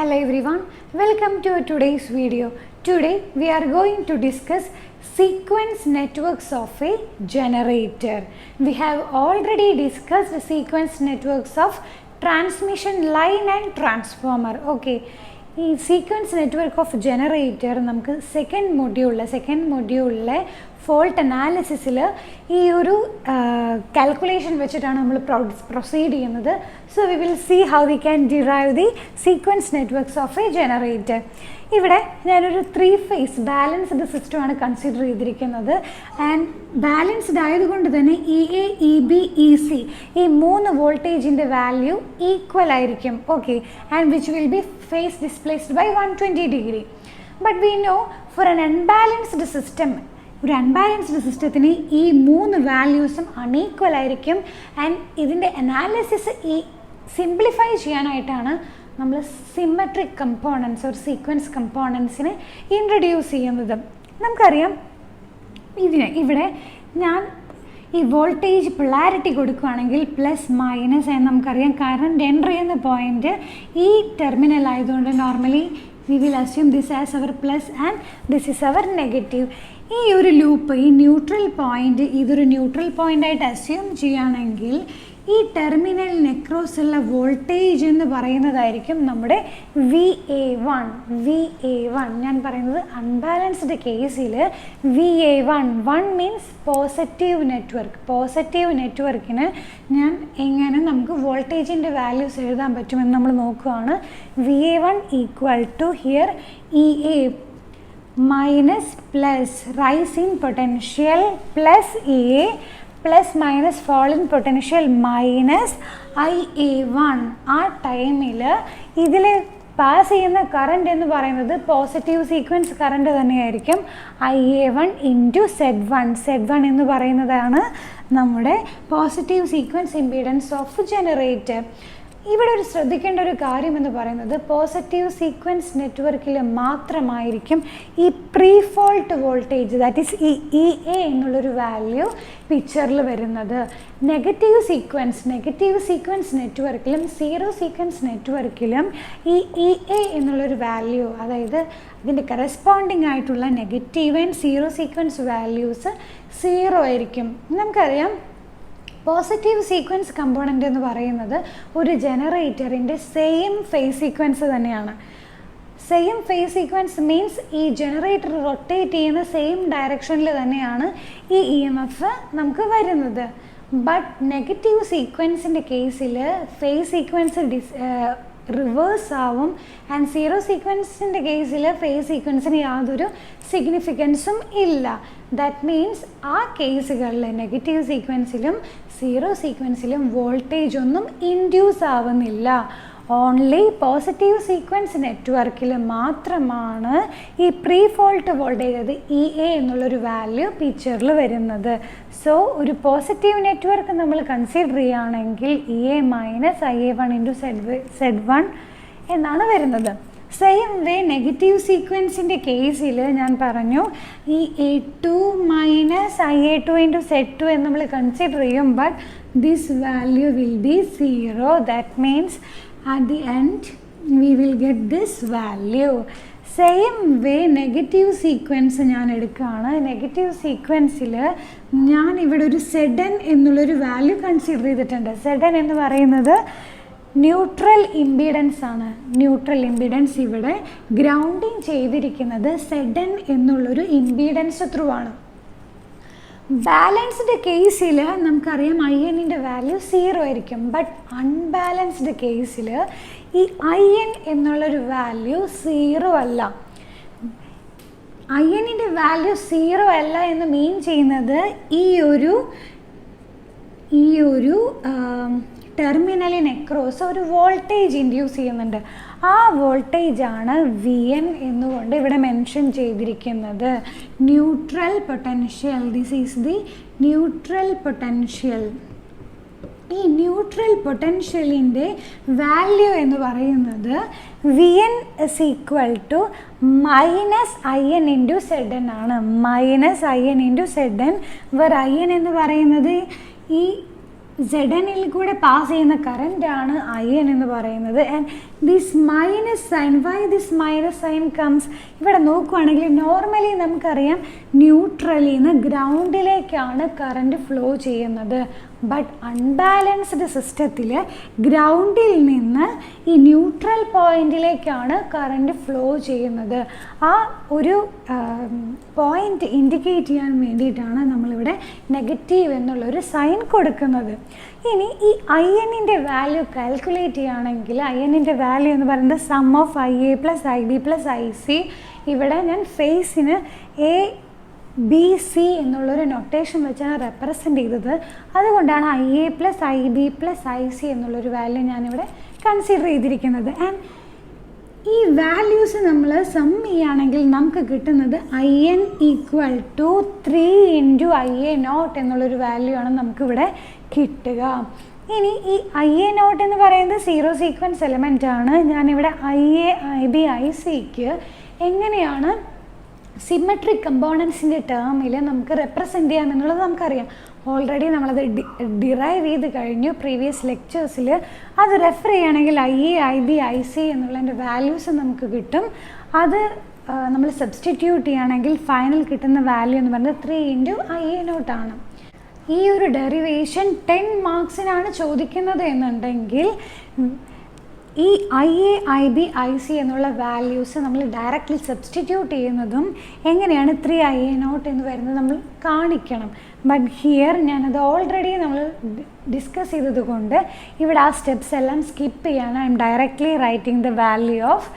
Hello everyone, welcome to today's video. Today we are going to discuss sequence networks of a generator. We have already discussed the sequence networks of transmission line and transformer. Okay. ഈ sequence network of generator നമുക്ക് second മൊഡ്യൂളിലെ fault അനാലിസിസിൽ ഈ ഒരു calculation വെച്ചിട്ടാണ് നമ്മൾ proceed ചെയ്യുന്നത്. So we will see how we can derive the sequence networks of a generator. ഇവിടെ ഞാനൊരു 3 ഫേസ് ബാലൻസ്ഡ് സിസ്റ്റമാണ് കൺസിഡർ ചെയ്തിരിക്കുന്നത്. ആൻഡ് ബാലൻസ്ഡ് ആയതുകൊണ്ട് തന്നെ EA, EB, EC ഈ 3 വോൾട്ടേജിൻ്റെ വാല്യൂ ഈക്വൽ ആയിരിക്കും. Okay, and which will be phase displaced by 120 degree. But we know for an unbalanced system, ഒരു അൺബാലൻസ്ഡ് സിസ്റ്റത്തിന് ഈ 3 വാല്യൂസും അൺഈക്വൽ ആയിരിക്കും. ആൻഡ് ഇതിൻ്റെ അനാലിസിസ് ഈ സിംപ്ലിഫൈ ചെയ്യാനായിട്ടാണ് നമ്മൾ സിമെട്രിക് കമ്പോണൻസ് ഒരു സീക്വൻസ് കമ്പോണൻസിനെ ഇൻട്രൊഡ്യൂസ് ചെയ്യുന്നത്. നമുക്കറിയാം ഇവിടെ ഞാൻ ഈ വോൾട്ടേജ് പൊളാരിറ്റി കൊടുക്കുകയാണെങ്കിൽ പ്ലസ് മൈനസ് എന്ന് നമുക്കറിയാം. കറണ്ട് എൻ്റർ ചെയ്യുന്ന പോയിൻ്റ് ഈ ടെർമിനൽ ആയതുകൊണ്ട് normally we will assume this as our plus and this is our negative. ഈ ഒരു ലൂപ്പ്, ഈ ന്യൂട്രൽ പോയിൻ്റ് ഇതൊരു ന്യൂട്രൽ പോയിൻ്റായിട്ട് അസ്യൂം ചെയ്യുകയാണെങ്കിൽ ഈ ടെർമിനലിന് അക്രോസ് ഉള്ള വോൾട്ടേജ് എന്ന് പറയുന്നതായിരിക്കും നമ്മുടെ VA1. ഞാൻ പറയുന്നത് അൺബാലൻസ്ഡ് കേസിൽ VA1 മീൻസ് പോസിറ്റീവ് നെറ്റ്വർക്കിന് ഞാൻ എങ്ങനെ നമുക്ക് വോൾട്ടേജിൻ്റെ വാല്യൂസ് എഴുതാൻ പറ്റുമെന്ന് നമ്മൾ നോക്കുകയാണ്. VA1 equal to here EA minus plus rise in potential plus EA plus minus fall in potential minus IA1. ആ ടൈമിൽ ഇതിൽ പാസ് ചെയ്യുന്ന കറണ്ട് എന്ന് പറയുന്നത് പോസിറ്റീവ് സീക്വൻസ് കറണ്ട് തന്നെയായിരിക്കും. IA1 ഇൻറ്റു Z1 എന്ന് പറയുന്നതാണ് നമ്മുടെ positive sequence impedance of generator. ഇവിടെ ഒരു ശ്രദ്ധിക്കേണ്ട ഒരു കാര്യം എന്ന് പറയുന്നത് പോസിറ്റീവ് സീക്വൻസ് നെറ്റ്വർക്കിൽ മാത്രമായിരിക്കും ഈ pre fault voltage that is ഈ EA എന്നുള്ളൊരു വാല്യൂ പിക്ചറിൽ വരുന്നത്. നെഗറ്റീവ് സീക്വൻസ് നെറ്റ്വർക്കിലും സീറോ സീക്വൻസ് നെറ്റ്വർക്കിലും ഈ EA എന്നുള്ളൊരു വാല്യൂ, അതായത് ഇതിൻ്റെ കറസ്പോണ്ടിങ് ആയിട്ടുള്ള negative and zero sequence values 0 ആയിരിക്കും. നമുക്കറിയാം പോസിറ്റീവ് സീക്വൻസ് കമ്പോണൻ്റ് എന്ന് പറയുന്നത് ഒരു ജനറേറ്ററിൻ്റെ സെയിം ഫേസ് സീക്വൻസ് തന്നെയാണ്. സെയിം ഫേസ് സീക്വൻസ് മീൻസ് ഈ ജനറേറ്റർ റൊട്ടേറ്റ് ചെയ്യുന്ന സെയിം ഡയറക്ഷനിൽ തന്നെയാണ് ഈ EMF നമുക്ക് വരുന്നത്. ബട്ട് നെഗറ്റീവ് സീക്വൻസിൻ്റെ കേസിൽ ഫേസ് സീക്വൻസ് റിവേഴ്സ് ആവും. ആൻഡ് സീറോ സീക്വൻസിൻ്റെ കേസിൽ ഫേസ് സീക്വൻസിന് യാതൊരു സിഗ്നിഫിക്കൻസും ഇല്ല. ദാറ്റ് മീൻസ് ആ കേസുകളിൽ നെഗറ്റീവ് സീക്വൻസിലും സീറോ സീക്വൻസിലും വോൾട്ടേജ് ഒന്നും ഇൻഡ്യൂസ് ആവുന്നില്ല. ഓൺലി പോസിറ്റീവ് സീക്വൻസ് നെറ്റ്വർക്കിൽ മാത്രമാണ് ഈ പ്രീ ഫോൾട്ട് വോൾട്ടേജ്, അത് EA എന്നുള്ളൊരു വാല്യൂ പിക്ചറിൽ വരുന്നത്. സോ ഒരു പോസിറ്റീവ് നെറ്റ്വർക്ക് നമ്മൾ കൺസിഡർ ചെയ്യുകയാണെങ്കിൽ EA minus IA1 into Z1 എന്നാണ് വരുന്നത്. സെയിം വേ നെഗറ്റീവ് സീക്വൻസിൻ്റെ കേസിൽ ഞാൻ പറഞ്ഞു ഈ A2 minus IA2 into Z2 എന്ന് നമ്മൾ കൺസിഡർ ചെയ്യും. But this value will be 0. That means at the end we will get this value. Same way negative sequence ഞാൻ എടുക്കുകയാണ്. നെഗറ്റീവ് സീക്വൻസിൽ ഞാൻ ഇവിടെ ഒരു ZN എന്നുള്ളൊരു വാല്യൂ കൺസിഡർ ചെയ്തിട്ടുണ്ട്. ZN എന്ന് പറയുന്നത് ന്യൂട്രൽ ഇംപീഡൻസ് ആണ്. ന്യൂട്രൽ ഇംപീഡൻസ് ഇവിടെ ഗ്രൗണ്ടിങ് ചെയ്തിരിക്കുന്നത് ZN എന്നുള്ളൊരു ഇംപീഡൻസ് ത്രൂ ആണ്. ബാലൻസ്ഡ് കേസിൽ നമുക്കറിയാം IN-ൻ്റെ വാല്യൂ 0 ആയിരിക്കും. ബട്ട് അൺബാലൻസ്ഡ് കേസിൽ ഈ IN എന്നുള്ളൊരു വാല്യൂ 0 അല്ല. IN-ൻ്റെ വാല്യൂ 0 അല്ല എന്ന് മീൻ ചെയ്യുന്നത് ഈ ഒരു ടെർമിനലിന് അക്രോസ് ഒരു വോൾട്ടേജ് ഇൻഡ്യൂസ് ചെയ്യുന്നുണ്ട്. ആ വോൾട്ടേജാണ് VN എന്നുകൊണ്ട് ഇവിടെ മെൻഷൻ ചെയ്തിരിക്കുന്നത്. Neutral potential, this is the neutral potential. ഈ ന്യൂട്രൽ പൊട്ടൻഷ്യലിൻ്റെ വാല്യൂ എന്ന് പറയുന്നത് VN is equal to minus IN into ZN ആണ്. Minus IN into ZN, where IN എന്ന് പറയുന്നത് ഈ ZN കൂടെ പാസ് ചെയ്യുന്ന കറൻ്റാണ് IN എന്ന് പറയുന്നത്. And this minus sign, why this minus sign comes? ഇവിടെ നോക്കുകയാണെങ്കിൽ നോർമലി നമുക്കറിയാം ന്യൂട്രലിൽ നിന്ന് ഗ്രൗണ്ടിലേക്കാണ് കറണ്ട് ഫ്ലോ ചെയ്യുന്നത്. ബട്ട് അൺബാലൻസ്ഡ് സിസ്റ്റത്തിൽ ഗ്രൗണ്ടിൽ നിന്ന് ഈ ന്യൂട്രൽ പോയിന്റിലേക്കാണ് കറണ്ട് ഫ്ലോ ചെയ്യുന്നത്. ആ ഒരു പോയിന്റ് ഇൻഡിക്കേറ്റ് ചെയ്യാൻ വേണ്ടിയിട്ടാണ് നമ്മളിവിടെ നെഗറ്റീവ് എന്നുള്ളൊരു സൈൻ കൊടുക്കുന്നത്. ഇനി ഈ ഐ എന്നിൻ്റെ വാല്യൂ കാൽക്കുലേറ്റ് ചെയ്യുകയാണെങ്കിൽ ഐ എന്നിൻ്റെ വാല്യൂ എന്ന് പറയുന്നത് sum of I A plus I B plus I C. ഇവിടെ ഞാൻ ഫേസിന് എ ബി സി എന്നുള്ളൊരു നൊട്ടേഷൻ വെച്ചാണ് റെപ്രസെൻ്റ് ചെയ്തത്. അതുകൊണ്ടാണ് I A plus I B plus I C എന്നുള്ളൊരു വാല്യൂ ഞാനിവിടെ കൺസിഡർ ചെയ്തിരിക്കുന്നത്. ആൻഡ് ഈ വാല്യൂസ് നമ്മൾ സം ചെയ്യുകയാണെങ്കിൽ നമുക്ക് കിട്ടുന്നത് I N equal to 3 into I A naught എന്നുള്ളൊരു വാല്യൂ ആണ് നമുക്കിവിടെ കിട്ടുക. ഇനി ഈ ഐ എ നോട്ട് എന്ന് പറയുന്നത് സീറോ സീക്വൻസ് എലമെൻ്റ് ആണ്. ഞാനിവിടെ I A I B I സിക്ക് എങ്ങനെയാണ് സിമെട്രിക് കമ്പോണൻസിൻ്റെ ടേമിൽ നമുക്ക് റെപ്രസെൻ്റ് ചെയ്യാമെന്നുള്ളത് നമുക്കറിയാം. ഓൾറെഡി നമ്മളത് ഡിറൈവ് ചെയ്ത് കഴിഞ്ഞു പ്രീവിയസ് ലെക്ചേഴ്സിൽ. അത് റെഫർ ചെയ്യുകയാണെങ്കിൽ I A I B I C എന്നുള്ളതിൻ്റെ വാല്യൂസ് നമുക്ക് കിട്ടും. അത് നമ്മൾ സബ്സ്റ്റിറ്റ്യൂട്ട് ചെയ്യുകയാണെങ്കിൽ ഫൈനൽ കിട്ടുന്ന വാല്യൂ എന്ന് പറയുന്നത് 3 ഇൻറ്റു ഐ എ നോട്ടാണ്. ഈ ഒരു ഡെറിവേഷൻ 10 മാർക്സിനാണ് ചോദിക്കുന്നത് എന്നുണ്ടെങ്കിൽ ഈ I A I B I C എന്നുള്ള വാല്യൂസ് നമ്മൾ ഡയറക്റ്റ്ലി സബ്സ്റ്റിറ്റ്യൂട്ട് ചെയ്യുന്നതും എങ്ങനെയാണ് 3 ഐ എ നോട്ട് എന്ന് വരുന്നത് നമ്മൾ കാണിക്കണം. ബട്ട് ഹിയർ ഞാനത് ഓൾറെഡി നമ്മൾ ഡിസ്കസ് ചെയ്തത് കൊണ്ട് ഇവിടെ ആ സ്റ്റെപ്സ് എല്ലാം സ്കിപ്പ് ചെയ്യാണ്. I am directly writing the value of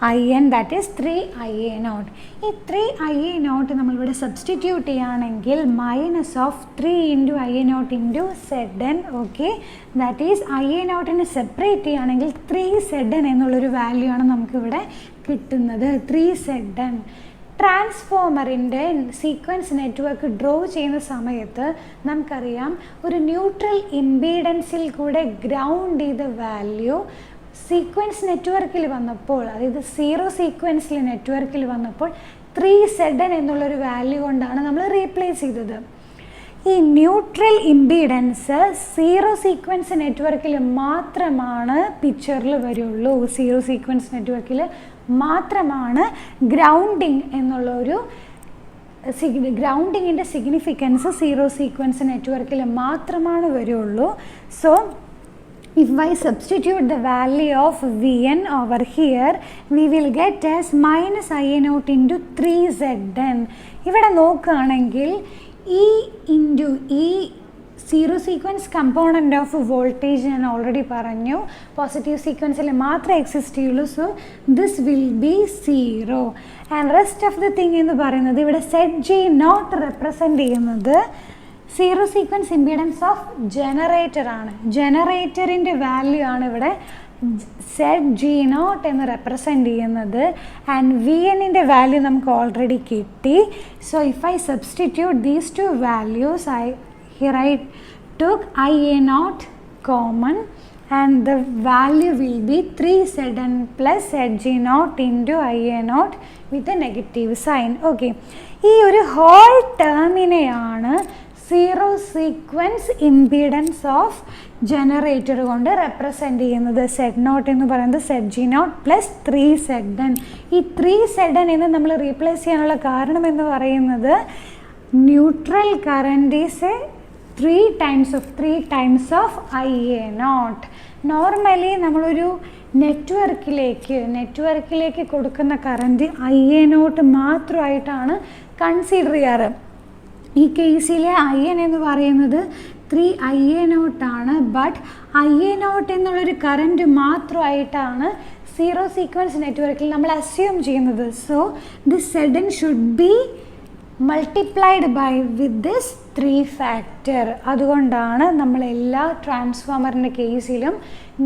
i n, that is 3 i A naught. ഈ 3 ഐ എ നോട്ട് നമ്മളിവിടെ സബ്സ്റ്റിറ്റ്യൂട്ട് ചെയ്യുകയാണെങ്കിൽ minus of 3 into I A naught into z n. Okay, that is i a നോട്ടിനെ separate ചെയ്യുകയാണെങ്കിൽ 3 z N എന്നുള്ളൊരു value ആണ് നമുക്കിവിടെ കിട്ടുന്നത്. 3 z n. ട്രാൻസ്ഫോമറിൻ്റെ സീക്വൻസ് നെറ്റ്വർക്ക് ഡ്രോ ചെയ്യുന്ന സമയത്ത് നമുക്കറിയാം ഒരു ന്യൂട്രൽ ഇംപീഡൻസിൽ കൂടെ ഗ്രൗണ്ട് ചെയ്ത വാല്യൂ സീക്വൻസ് നെറ്റ്വർക്കിൽ വന്നപ്പോൾ, അതായത് സീറോ സീക്വൻസിൽ നെറ്റ്വർക്കിൽ വന്നപ്പോൾ 3 സെഡ് എൻ എന്നുള്ളൊരു വാല്യൂ കൊണ്ടാണ് നമ്മൾ റീപ്ലേസ് ചെയ്തത്. ഈ ന്യൂട്രൽ ഇംപീഡൻസ് സീറോ സീക്വൻസ് നെറ്റ്വർക്കിൽ മാത്രമാണ് പിക്ചറിൽ വരുള്ളൂ. സീറോ സീക്വൻസ് നെറ്റ്വർക്കിൽ മാത്രമാണ് ഗ്രൗണ്ടിങ് എന്നുള്ളൊരു ഗ്രൗണ്ടിങ്ങിൻ്റെ സിഗ്നിഫിക്കൻസ് സീറോ സീക്വൻസ് നെറ്റ്വർക്കിൽ മാത്രമാണ് വരുള്ളൂ. So if I substitute the value of Vn over here, we will get as minus Ia naught into 3Zn. ഇവിടെ നോക്കുകയാണെങ്കിൽ E into E zero sequence component of voltage ഞാൻ already പറഞ്ഞു positive സീക്വൻസിൽ മാത്രമേ exist ചെയ്യുള്ളൂ. So this will be 0 and rest of the thing എന്ന് പറയുന്നത് ഇവിടെ Z G not represent ചെയ്യുന്നത് zero sequence impedance of generator ആണ്. ജനറേറ്ററിൻ്റെ വാല്യൂ ആണ് ഇവിടെ സെഡ് ജി നോട്ട് എന്ന് റെപ്രസെൻ്റ് ചെയ്യുന്നത്. ആൻഡ് വി എന്നിൻ്റെ വാല്യൂ നമുക്ക് ഓൾറെഡി കിട്ടി. So if I substitute these 2 values, here I took Ia naught common and the value will be 3Zn plus Zg naught into Ia naught with a negative sign. Okay, ഈ ഒരു whole ടേമിനെയാണ് zero sequence impedance of generator കൊണ്ട് represent ചെയ്യുന്നത്. Z naught എന്ന് പറയുന്നത് Z G not plus 3Zn. ഈ 3Zn എന്ന് നമ്മൾ റീപ്ലേസ് ചെയ്യാനുള്ള കാരണം എന്ന് പറയുന്നത് neutral current is 3 times of Ia naught. Normally നമ്മളൊരു നെറ്റ്വർക്കിലേക്ക് കൊടുക്കുന്ന കറൻറ്റ് Ia naught മാത്രമായിട്ടാണ് കൺസിഡർ ചെയ്യാറ്. ഈ കേസിലെ Ia എന്ന് പറയുന്നത് 3 Ia naught ആണ്. ബട്ട് Ia naught എന്നുള്ളൊരു കറൻറ്റ് മാത്രമായിട്ടാണ് സീറോ സീക്വൻസ് നെറ്റ്വർക്കിൽ നമ്മൾ അസ്യൂം ചെയ്യുന്നത്. So this Zn should be multiplied by with this 3 factor. അതുകൊണ്ടാണ് നമ്മൾ എല്ലാ ട്രാൻസ്ഫോമറിൻ്റെ കേസിലും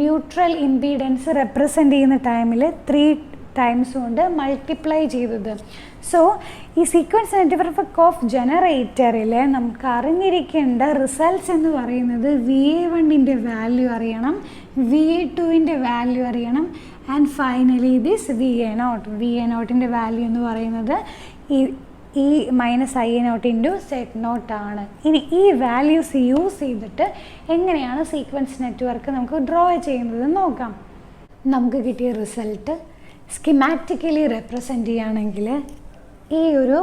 ന്യൂട്രൽ ഇംപീഡൻസ് റെപ്രസെൻ്റ് ചെയ്യുന്ന ടൈമിൽ 3 ടൈംസ് കൊണ്ട് മൾട്ടിപ്ലൈ ചെയ്തത്. സോ ഈ സീക്വൻസ് നെറ്റ്വർക്ക് ഓഫ് ജനറേറ്ററിൽ നമുക്ക് അറിഞ്ഞിരിക്കേണ്ട റിസൾട്ട്സ് എന്ന് പറയുന്നത് VA1ൻ്റെ വാല്യൂ അറിയണം, VA2ൻ്റെ വാല്യൂ അറിയണം, ആൻഡ് ഫൈനലി ദിസ് VA നോട്ടിൻ്റെ വാല്യൂ എന്ന് പറയുന്നത് ഈ minus Ia naught into z naught ആണ്. ഇനി ഈ വാല്യൂസ് യൂസ് ചെയ്തിട്ട് എങ്ങനെയാണ് സീക്വൻസ് നെറ്റ്വർക്ക് നമുക്ക് ഡ്രോ ചെയ്യുന്നത് നോക്കാം. നമുക്ക് കിട്ടിയ റിസൾട്ട് സ്കിമാറ്റിക്കലി റെപ്രസെൻ്റ് ചെയ്യുകയാണെങ്കിൽ ഈ ഒരു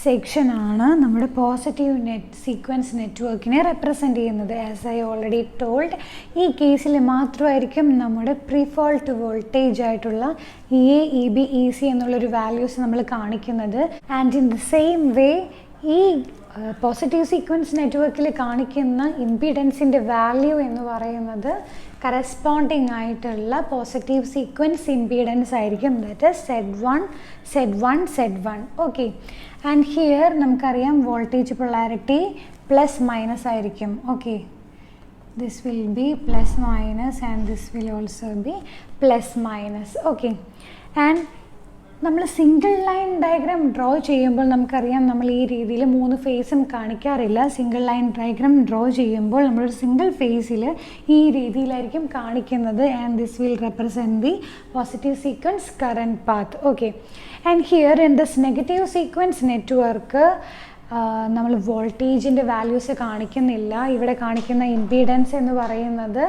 സെക്ഷനാണ് നമ്മുടെ പോസിറ്റീവ് സീക്വൻസ് നെറ്റ്വർക്കിനെ റെപ്രസെൻ്റ് ചെയ്യുന്നത്. ആസ് ഐ ഓൾറെഡി ടോൾഡ്, ഈ കേസിൽ മാത്രമായിരിക്കും നമ്മുടെ പ്രീഫോൾട്ട് വോൾട്ടേജ് ആയിട്ടുള്ള A, E B, E C എന്നുള്ളൊരു വാല്യൂസ് നമ്മൾ കാണിക്കുന്നത്. And in the same way ഈ പോസിറ്റീവ് സീക്വൻസ് നെറ്റ്വർക്കിൽ കാണിക്കുന്ന ഇംപീഡൻസിൻ്റെ വാല്യൂ എന്ന് പറയുന്നത് കറസ്പോണ്ടിങ് ആയിട്ടുള്ള പോസിറ്റീവ് സീക്വൻസ് ഇംപീഡൻസ് ആയിരിക്കും. That is Z1, Z1, Z1. Okay, and here നമുക്കറിയാം വോൾട്ടേജ് പൊളാരിറ്റി പ്ലസ് മൈനസ് ആയിരിക്കും. Okay, this will be plus minus and this will also be plus minus. Okay, and നമ്മൾ single line diagram draw ചെയ്യുമ്പോൾ നമുക്കറിയാം നമ്മൾ ഈ രീതിയിൽ 3 ഫേസും കാണിക്കാറില്ല. സിംഗിൾ ലൈൻ ഡയഗ്രാം ഡ്രോ ചെയ്യുമ്പോൾ നമ്മളൊരു സിംഗിൾ ഫേസിൽ ഈ രീതിയിലായിരിക്കും കാണിക്കുന്നത്. And this will represent the positive sequence current path. Okay, and here in this negative sequence network നമ്മൾ വോൾട്ടേജിൻ്റെ വാല്യൂസ് കാണിക്കുന്നില്ല. ഇവിടെ കാണിക്കുന്ന ഇംപീഡൻസ് എന്ന് പറയുന്നത്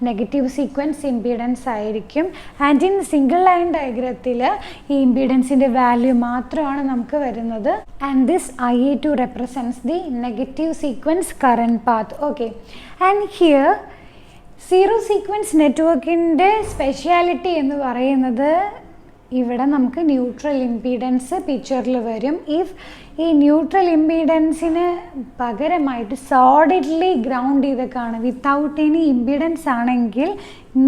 നെഗറ്റീവ് സീക്വൻസ് ഇംപീഡൻസ് ആയിരിക്കും. ആൻഡ് ഇൻ സിംഗിൾ ലൈൻ ഡയഗ്രത്തിൽ ഈ ഇംപീഡൻസിൻ്റെ വാല്യൂ മാത്രമാണ് നമുക്ക് വരുന്നത്. And this IA2 represents the negative sequence current path. Okay, and here zero sequence നെറ്റ്വർക്കിൻ്റെ സ്പെഷ്യാലിറ്റി എന്ന് പറയുന്നത് ഇവിടെ നമുക്ക് ന്യൂട്രൽ ഇംപീഡൻസ് പിക്ചറിൽ വരും. ഇഫ് ഈ ന്യൂട്രൽ ഇംപീഡൻസിന് പകരമായിട്ട് സോളിഡ്ലി ഗ്രൗണ്ട് ചെയ്തൊക്കെയാണ് വിത്തൗട്ട് എനി ഇംപീഡൻസ് ആണെങ്കിൽ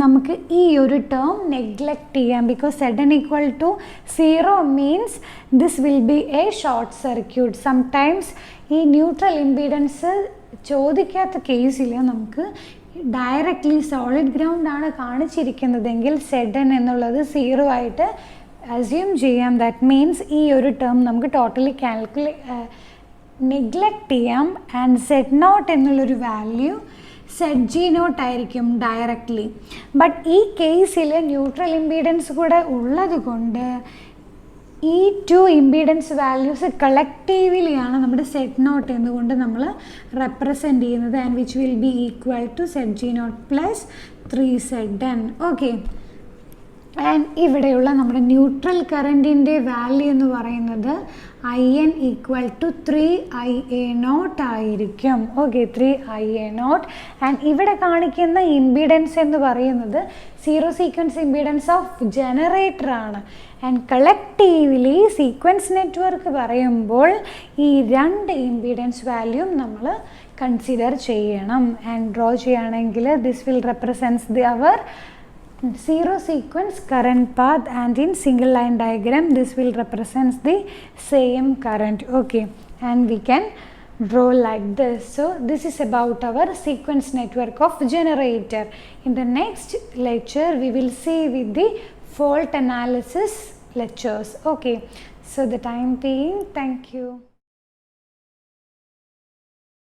നമുക്ക് ഈ ഒരു ടേം നെഗ്ലക്റ്റ് ചെയ്യാം. Because Z1=0 means this will be A short circuit. Sometimes ഈ ന്യൂട്രൽ ഇംപീഡൻസ് ചോദിക്കാത്ത കേസിൽ നമുക്ക് ഡയറക്റ്റ്ലി സോളിഡ് ഗ്രൗണ്ട് ആണ് കാണിച്ചിരിക്കുന്നതെങ്കിൽ Zn എന്നുള്ളത് 0 ആയിട്ട് അസ്യൂം ചെയ്യാം. ദാറ്റ് മീൻസ് ഈ ഒരു ടേം നമുക്ക് ടോട്ടലി നെഗ്ലക്റ്റ് ചെയ്യാം. ആൻഡ് Z0 എന്നുള്ളൊരു വാല്യൂ Zg0 ആയിരിക്കും ഡയറക്റ്റ്ലി. ബട്ട് ഈ കേസിൽ ന്യൂട്രൽ ഇംപീഡൻസ് കൂടെ ഉള്ളത് കൊണ്ട് ഈ 2 ഇംപീഡൻസ് വാല്യൂസ് കളക്റ്റീവ്ലിയാണ് നമ്മുടെ Z0 എന്നുകൊണ്ട് നമ്മൾ റെപ്രസെൻ്റ് ചെയ്യുന്നത്. And which will be equal to Zg0 plus 3Zn. Okay, and ഇവിടെയുള്ള നമ്മുടെ ന്യൂട്രൽ കറൻറ്റിൻ്റെ വാല്യൂ എന്ന് പറയുന്നത് IN = 3IA0 ആയിരിക്കും. Okay, 3IA0. ആൻഡ് ഇവിടെ കാണിക്കുന്ന ഇംപീഡൻസ് എന്ന് പറയുന്നത് zero sequence impedance of generator ആണ്. ആൻഡ് കളക്റ്റീവ്ലി സീക്വൻസ് നെറ്റ്വർക്ക് പറയുമ്പോൾ ഈ 2 ഇംപീഡൻസ് വാല്യൂം നമ്മൾ കൺസിഡർ ചെയ്യണം. ആൻഡ് ഡ്രോ ചെയ്യുകയാണെങ്കിൽ this will represents the our zero sequence current path, and in single line diagram this will represents the same current. Okay, and we can draw like this. So this is about our sequence network of generator. In the next lecture we will see with the fault analysis lectures. Okay, so the time being, thank you.